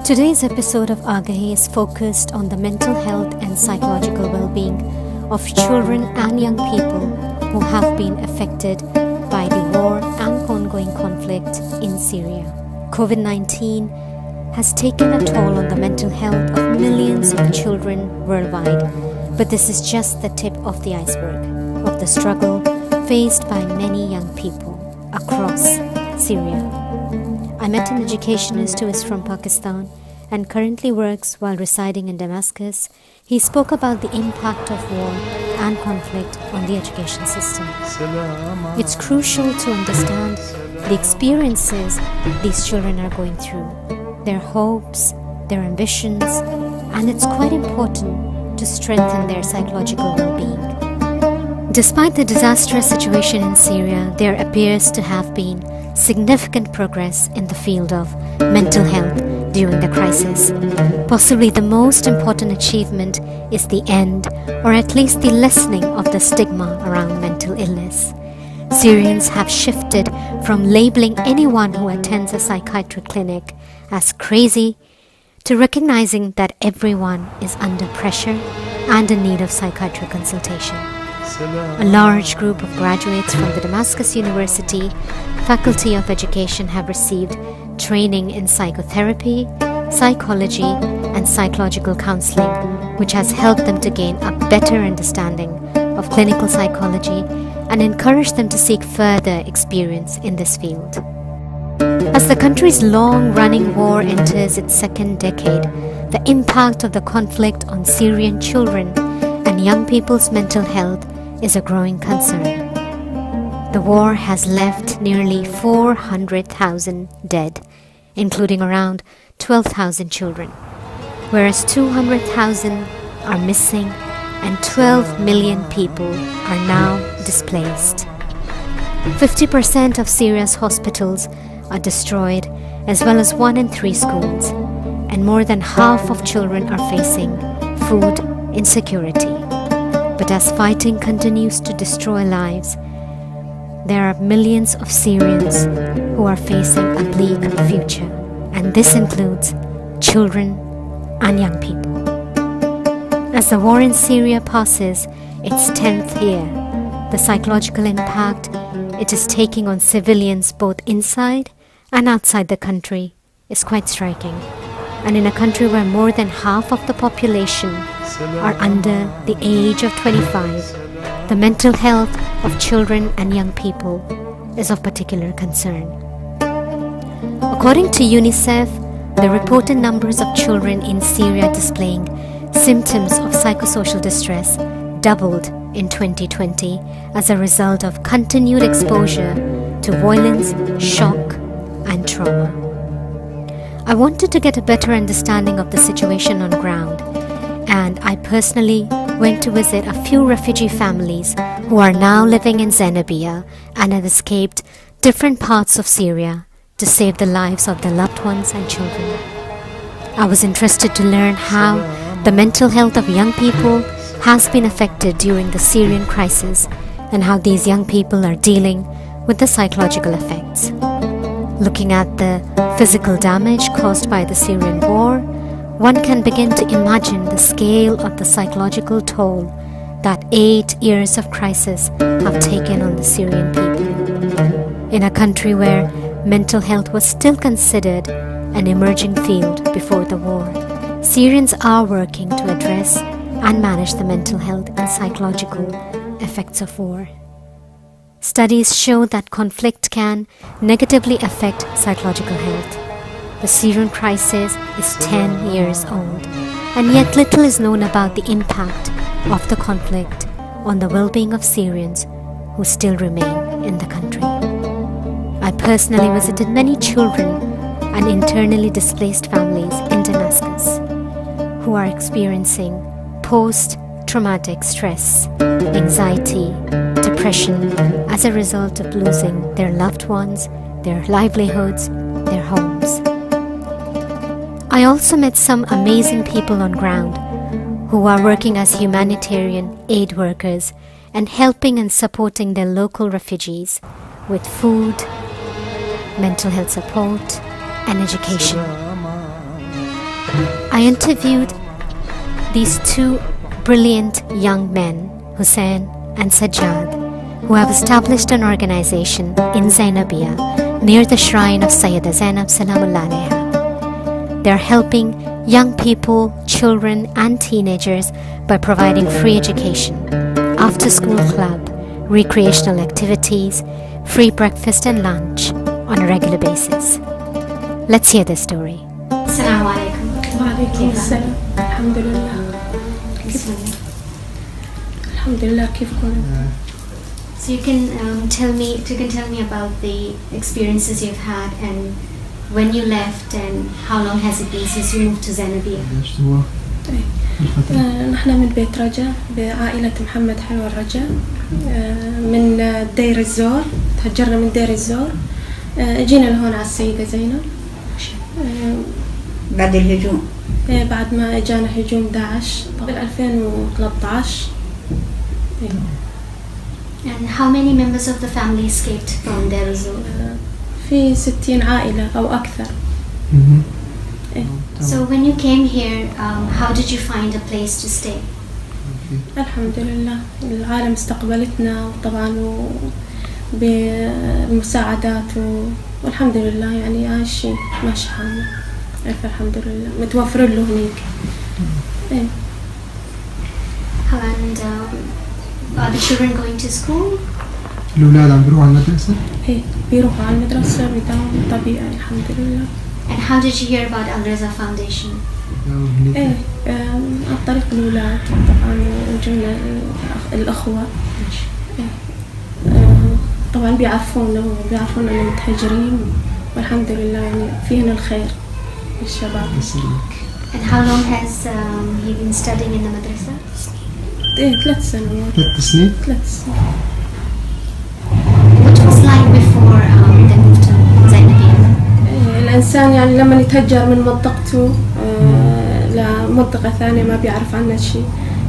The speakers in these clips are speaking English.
Today's episode of Aagahi is focused on the mental health and psychological well-being of children and young people who have been affected by the war and ongoing conflict in Syria. COVID-19 has taken a toll on the mental health of millions of children worldwide, but this is just the tip of the iceberg of the struggle faced by many young people across Syria. I met an educationist who is from Pakistan and currently works while residing in Damascus. He spoke about the impact of war and conflict on the education system. It's crucial to understand the experiences these children are going through, their hopes, their ambitions, and it's quite important to strengthen their psychological well-being. Despite the disastrous situation in Syria, there appears to have been significant progress in the field of mental health during the crisis. Possibly the most important achievement is the end, or at least the lessening of the stigma around mental illness. Syrians have shifted from labeling anyone who attends a psychiatric clinic as crazy to recognizing that everyone is under pressure and in need of psychiatric consultation. A large group of graduates from the Damascus University Faculty of Education have received training in psychotherapy, psychology, and psychological counseling, which has helped them to gain a better understanding of clinical psychology and encourage them to seek further experience in this field. As the country's long-running war enters its second decade, the impact of the conflict on Syrian children and young people's mental health is a growing concern. The war has left nearly 400,000 dead, including around 12,000 children, whereas 200,000 are missing and 12 million people are now displaced. 50% of Syria's hospitals are destroyed, as well as 1 in 3 schools, and more than half of children are facing food insecurity. But as fighting continues to destroy lives, there are millions of Syrians who are facing a bleak future, and this includes children and young people. As the war in Syria passes its 10th year, the psychological impact it is taking on civilians both inside and outside the country is quite striking. And in a country where more than half of the population are under the age of 25, the mental health of children and young people is of particular concern. According to UNICEF, the reported numbers of children in Syria displaying symptoms of psychosocial distress doubled in 2020 as a result of continued exposure to violence, shock, and trauma. I wanted to get a better understanding of the situation on ground, and I personally went to visit a few refugee families who are now living in Zainab and have escaped different parts of Syria to save the lives of their loved ones and children. I was interested to learn how the mental health of young people has been affected during the Syrian crisis and how these young people are dealing with the psychological effects. Looking at the physical damage caused by the Syrian war, one can begin to imagine the scale of the psychological toll that 8 years of crisis have taken on the Syrian people. In a country where mental health was still considered an emerging field before the war, Syrians are working to address and manage the mental health and psychological effects of war. Studies show that conflict can negatively affect psychological health. The Syrian crisis is 10 years old, and yet little is known about the impact of the conflict on the well-being of Syrians who still remain in the country. I personally visited many children and internally displaced families in Damascus who are experiencing post-traumatic stress, anxiety, depression as a result of losing their loved ones, their livelihoods, their homes. I also met some amazing people on ground who are working as humanitarian aid workers and helping and supporting their local refugees with food, mental health support, and education. I interviewed these two brilliant young men, Hussein and Sajjad, who have established an organization in Zainabia near the shrine of Sayyida Zainab Salamullah Alaiha. They are helping young people, children and teenagers by providing free education, after-school club, recreational activities, free breakfast and lunch on a regular basis. Let's hear the story. Assalamu alaikum. وعليكم السلام. الحمد لله. الحمد لله. كيفكم؟ So you can tell me about the experiences you've had and when you left and how long has it been since you moved to Zainabia? نحن من بيت رجا بعائلة محمد حلوى الرجا من دير الزور. تهجرنا من دير الزور جينا لهون على السيدة زينب بعد الهجوم. بعد ما اجانا هجوم داعش بال 2013. And how many members of the family escaped from Deir ez-Zor? في 60 عائلة أو أكثر. So when you came here, how did you find a place to stay? الحمد لله العالم استقبلتنا وطبعا بالمساعدات والحمد لله يعني عايشين ماشي حالنا. الحمد لله متوفر له هنيك. And are the children going to school? الأولاد عم بيروحوا على المدرسة؟ إيه بيروحوا على المدرسة بدوام طبيعي الحمد لله. And how did you hear about Al Reza Foundation? إيه عن طريق الأولاد طبعا وجونا الأخوة. طبعا بيعرفونا أننا متهجرين والحمد لله يعني فينا الخير للشباب. And how long has he been studying in the madrasa? إيه 3 سنوات. 3 سنين؟ 3 سنين. What was like before they moved to Zainabia? الإنسان يعني لما يتهجر من منطقته لمنطقة ثانية ما بيعرف عنها شيء.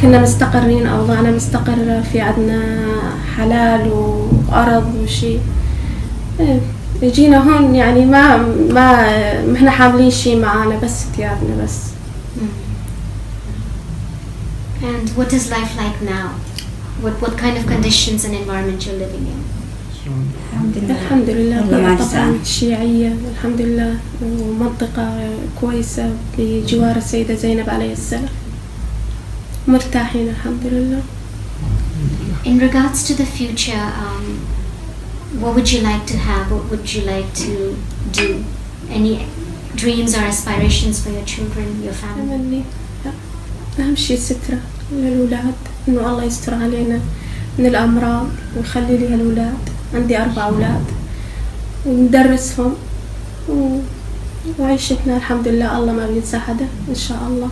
كنا مستقرين أوضاعنا مستقرة في عندنا حلال وأرض وشيء. جينا هون يعني ما احنا حاملين شيء معانا بس ثيابنا بس. And what is life like now? What kind of conditions and environment you're living in? الحمد لله طبعا شيعية الحمد لله ومنطقة كويسة بجوار السيدة زينب عليه السلام. مرتاحين الحمد لله. In regards to the future, what would you like to have? What would you like to do? Any dreams or aspirations for your children, your family? أمني أهم شيء السترة للأولاد إنه الله يستر علينا من الأمراض ويخلي لي هالأولاد. عندي 4 أولاد وندرسهم وعيشتنا الحمد لله الله ما بينسى حدا إن شاء الله.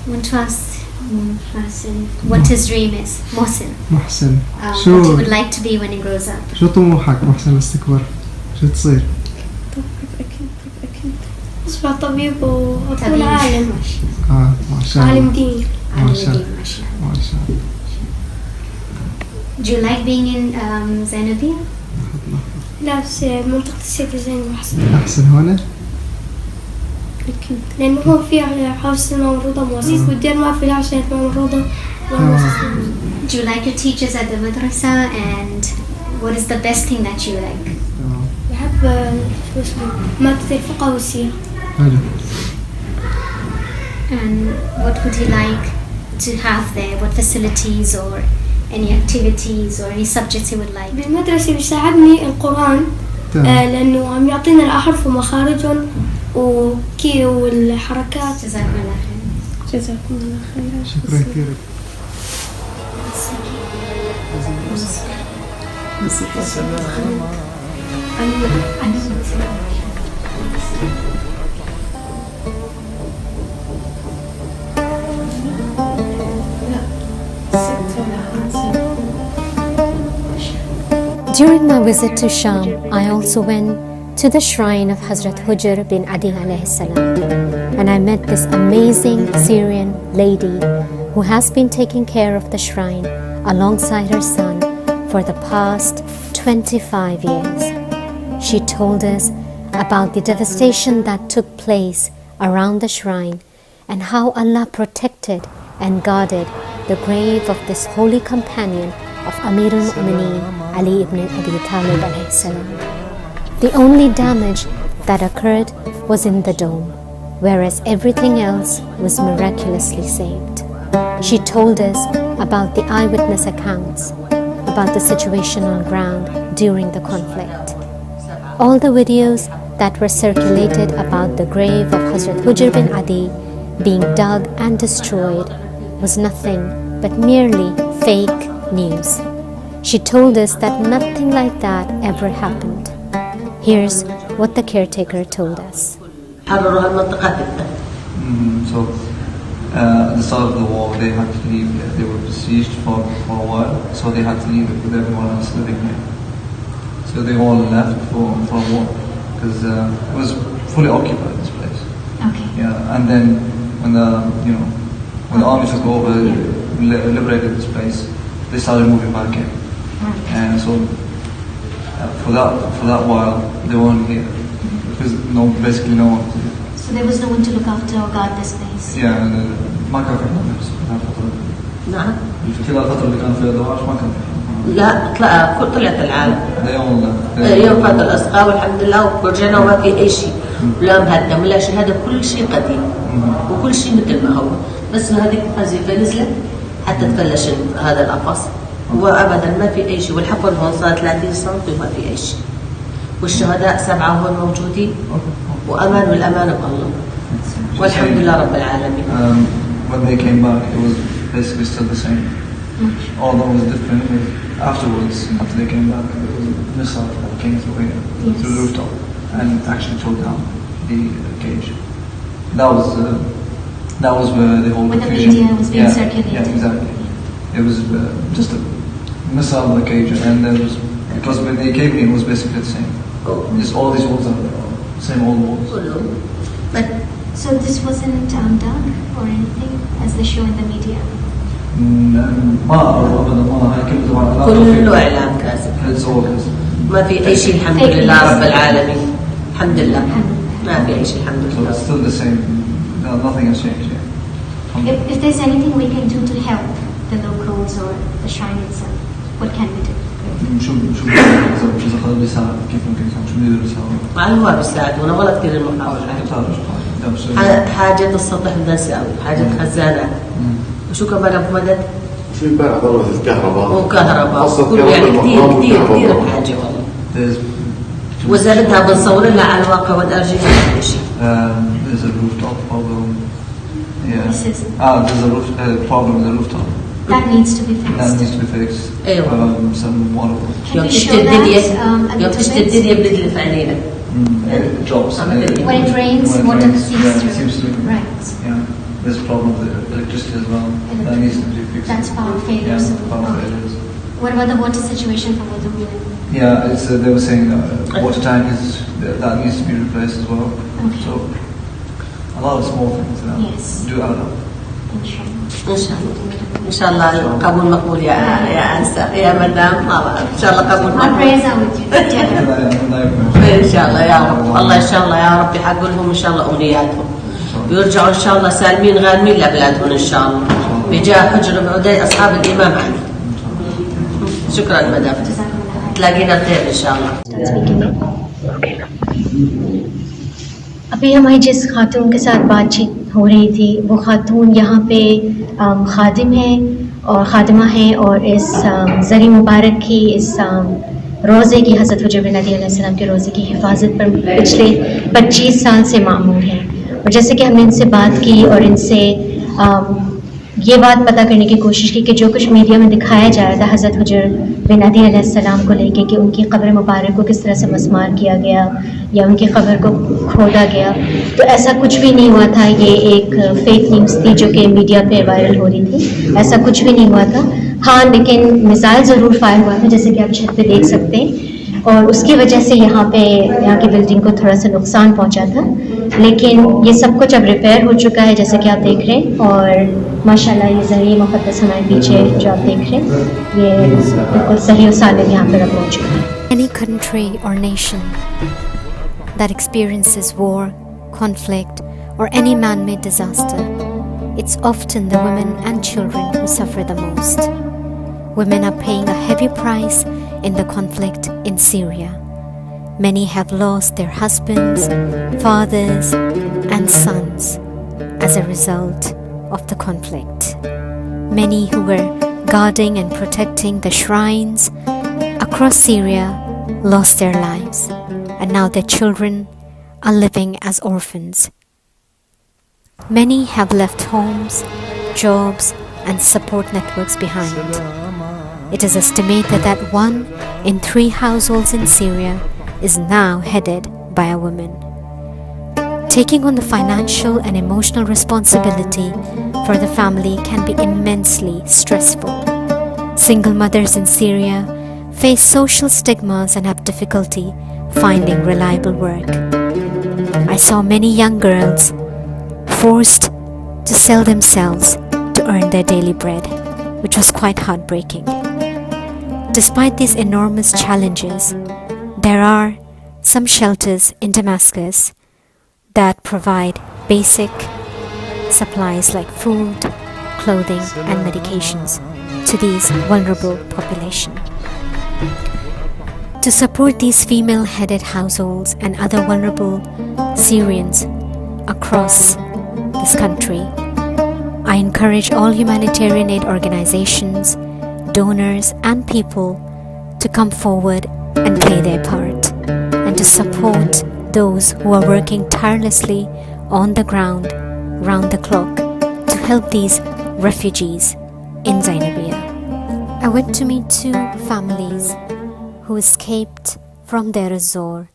Want to ask Mohsin what his dream is. Mohsin. What he would like to be when he grows up. شو طموحك محسن استكبر؟ شو تصير؟ أصبح طبيب وأكون عالم. ما شاء الله. عالم دين. ما شاء الله. ما شاء الله. Do you like being in Zainabia? لا بس منطقة السيدة زينب أحسن. أحسن هون؟ لأنه هو فيها حوسة ممروضة مؤسسة والدير ما فيها عشان ممروضة. Do you like your teachers at the madrasa and what is the best thing that you like? بحب مادة الفقه والسيرة. حلو. And what would you like to have there? What facilities or any activities or any subjects you would like? بالمدرسة بيساعدني القرآن لأنه عم يعطينا الأحرف ومخارجهم وكي والحركات. جزاكم الله خير. جزاكم الله خيرا. شكرا كثير. During my visit to Sham, I also went to the shrine of Hazrat Hujr bin Adi alayhi salam, and I met this amazing Syrian lady who has been taking care of the shrine alongside her son for the past 25 years. She told us about the devastation that took place around the shrine and how Allah protected and guarded the grave of this holy companion of Amir al-Mu'mineen Ali ibn Abi Talib alayhi salam. The only damage that occurred was in the dome, whereas everything else was miraculously saved. She told us about the eyewitness accounts about the situation on ground during the conflict. All the videos that were circulated about the grave of Hazrat Hujr bin Adi being dug and destroyed was nothing but merely fake news. She told us that nothing like that ever happened. Here's what the caretaker told us. So at the start of the war, they had to leave. They were besieged for a while, so they had to leave it with everyone else living here. So they all left for a war because it was fully occupied, this place. Okay. Yeah, and then when the army took over, liberated this place, they started moving back in. And so for that while they weren't here because basically no one was here. So there was no one to look after or guard this place? Yeah, ما كان في حدا بس فترة. نعم. في الفترة اللي كان فيها دواعش ما كان في. لا طلعت العالم. يوم فات الأسقى والحمد لله ورجعنا وما في أي شيء. لا مهدم ولا شيء، هذا كل شيء قديم وكل شيء مثل ما هو، بس هذيك القذيفة نزلت حتى تفلش هذا القفص وأبدا ما في أي شيء، والحفر هون صار 30 سم وما في أي شيء، والشهداء 7 هون موجودين وأمان والأمان بالله والحمد لله رب العالمين. When they came back, it was basically still the same. All that was different was afterwards, after they came back, there was a missile that came through here, through the rooftop, and actually tore down the cage. That was where the whole when confusion. the media was being circulated. Yeah, exactly. It was just a missile on the cage, and there was, because when they came in, it was basically the same. Just all these walls are the same old walls. So this wasn't dug or anything as they show in the media? ما أعرف أبدا، ما هاي كلها كله إعلام كاذب. It's all كاذب. ما في أي شيء الحمد لله رب العالمين. الحمد لله ما في أي شيء الحمد So لله. it's still the same. Nothing has changed here. If there's anything we can do to help the locals or the shrine itself, what can we do? شو إذا قدر يساعد كيف ممكن يساعد؟ شو بيقدر يساعد؟ مع الهواء بيساعدونا ولا كثير المحافظة. حاجة السطح بدنا نساوي، حاجة خزانات. وشو كمان أبو مدد؟ في امبارح ضربت الكهرباء. وكهرباء. يعني كثير بحاجة والله. وإذا بدها بنصور لها على الواقع ودرجيها كل شيء. There's a rooftop problem. Yeah. There's a problem with the rooftop. That needs to be fixed. That needs to be fixed. Some water. Can you show that يوم تشتي الدنيا بتدلف علينا. It drops. When it rains, water seeps through. Right. Yeah. There's a problem with the electricity as well. That needs to be fixed. That's power failure. Yeah, power failures. What about the water situation for Wadhu? Yeah, they were saying water tank that needs to be replaced as well. Okay. So a lot of small things that do add up. إن شاء الله قبول مقبول يا أنسة يا مدام إن شاء الله قبول Our مقبول. prayers are with you. إن شاء الله يا رب، الله إن شاء الله يا رب يحقق لهم إن شاء الله أمنياتهم ويرجعوا إن شاء الله سالمين غانمين لبلادهم إن شاء الله بجاه حجر بعدي أصحاب الإمام علي. شكرا مدام، تلاقينا خير إن شاء الله. अभी हमारी जिस खातून के साथ बातचीत हो रही थी वो खातून यहाँ पे खादिम है और खादिमा है और इस ज़री मुबारक की इस रोज़े की हज़रत हुजर बिन अदी अलैहिस्सलाम के रोज़े की हिफाजत पर पिछले 25 साल से मामूर हैं। और जैसे कि हमने इनसे बात की और इनसे ये बात पता करने की कोशिश की कि जो कुछ मीडिया में दिखाया जा रहा था हज़रत हुजर बिन अदी अलैहिस्सलाम को लेके कि उनकी क़ब्र मुबारक को किस तरह से मस्मार किया गया या उनकी क़ब्र को खोदा गया, तो ऐसा कुछ भी नहीं हुआ था। ये एक फ़ेक न्यूज़ थी जो कि मीडिया पे वायरल हो रही थी, ऐसा कुछ भी नहीं हुआ था। हाँ, लेकिन मिसाइल ज़रूर फायर हुआ था जैसे कि आप छत पे देख सकते हैं, और उसकी वजह से यहाँ की बिल्डिंग को थोड़ा सा नुकसान पहुँचा था, लेकिन ये सब कुछ अब रिपेयर हो चुका है जैसे कि आप देख रहे हैं। और माशाल्लाह ये ज़रिए मुक़द्दस हमारे पीछे जो आप देख रहे हैं ये बिल्कुल सही और सालिम यहाँ पर अब पहुँच चुका है। Any country or nation that experiences war, conflict, or any man-made disaster, it's often the women and children who suffer the most. Women are paying a heavy price in the conflict in Syria. Many have lost their husbands, fathers, and sons as a result of the conflict. Many who were guarding and protecting the shrines across Syria lost their lives, and now their children are living as orphans. Many have left homes, jobs, and support networks behind. It is estimated that 1 in 3 households in Syria is now headed by a woman. Taking on the financial and emotional responsibility for the family can be immensely stressful. Single mothers in Syria face social stigmas and have difficulty finding reliable work. I saw many young girls forced to sell themselves to earn their daily bread, which was quite heartbreaking. Despite these enormous challenges, there are some shelters in Damascus that provide basic supplies like food, clothing, and medications to these vulnerable population. To support these female-headed households and other vulnerable Syrians across this country, I encourage all humanitarian aid organizations, donors, and people to come forward and play their part, and to support those who are working tirelessly on the ground, round the clock, to help these refugees in Zainabia. I went to meet 2 families who escaped from their resort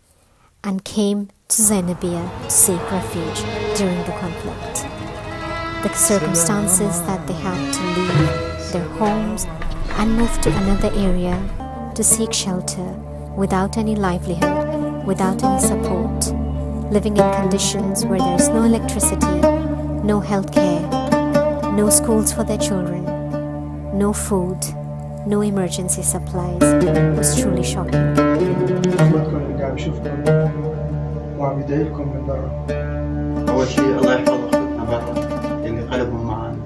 and came to Zainabia to seek refuge during the conflict. The circumstances that they had to leave their homes and move to another area to seek shelter without any livelihood, without any support, living in conditions where there is no electricity, no health care, no schools for their children, no food, no emergency supplies, was truly shocking. اخواتكم اللي قاعد بشوفكم وعم يدعي لكم من برا. أول شيء الله يحفظ أخوتنا برا اللي قلبهم معنا.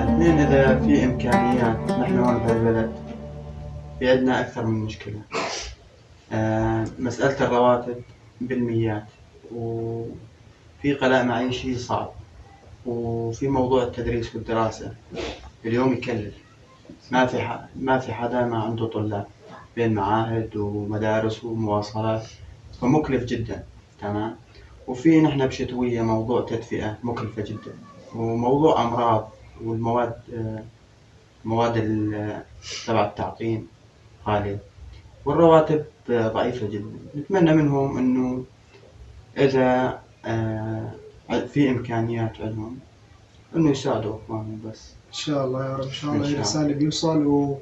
اثنين، إذا في إمكانيات نحن هون بهالبلد في عندنا أكثر من مشكلة. مسألة الرواتب بالميات، وفي غلاء معيشي صعب، وفي موضوع التدريس والدراسة اليوم يكلف. ما في حدا ما عنده طلاب بين معاهد ومدارس ومواصلات، فمكلف جدا. تمام. وفي نحن بشتوية موضوع تدفئة مكلفة جدا، وموضوع أمراض والمواد تبع التعقيم غالية، والرواتب ضعيفة جدا. نتمنى منهم إنه إذا في إمكانيات عندهم إنه يساعدوا إخوانهم بس. إن شاء الله يا رب، إن شاء الله الرسالة بيوصل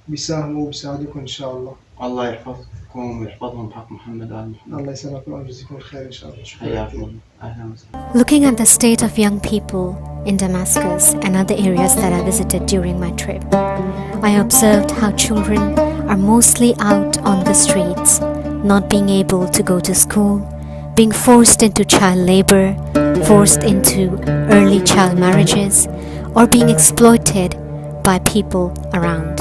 وبيساهموا وبيساعدوكم إن شاء الله. الله يحفظكم ويحفظهم بحق محمد آل محمد. الله يسلمكم ويجزيكم الخير إن شاء الله. حياكم. أهلا وسهلا. Looking at the state of young people in Damascus and other areas that I visited during my trip, I observed how children are mostly out on the streets, not being able to go to school, being forced into child labor, forced into early child marriages, or being exploited by people around.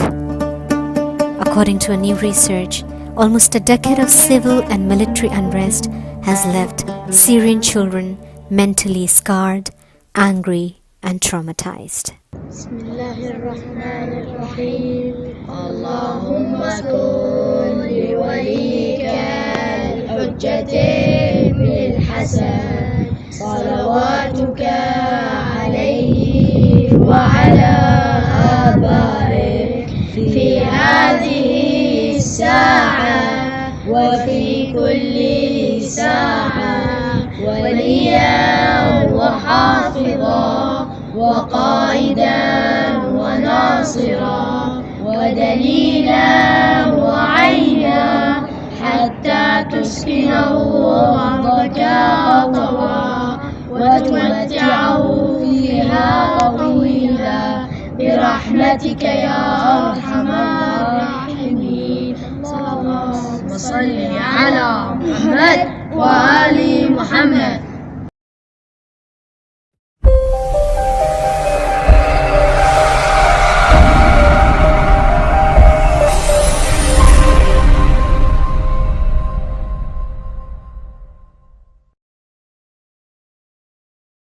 According to a new research, almost a decade of civil and military unrest has left Syrian children mentally scarred, angry, and traumatized. Bismillahirrahmanirrahim. Allahumma kun liwalika al-hujjatin bil-hasan salawatuka alayhi wa ala abaik fi hadhihi as-sa'a wa fi kulli sa'a وليا وحافظا وقائدا وناصرا ودليلا وعينا حتى تسكنه أرضك طوعا وتمتعه فيها طويلا برحمتك يا أرحم الراحمين. اللهم صل صل على محمد وآل محمد.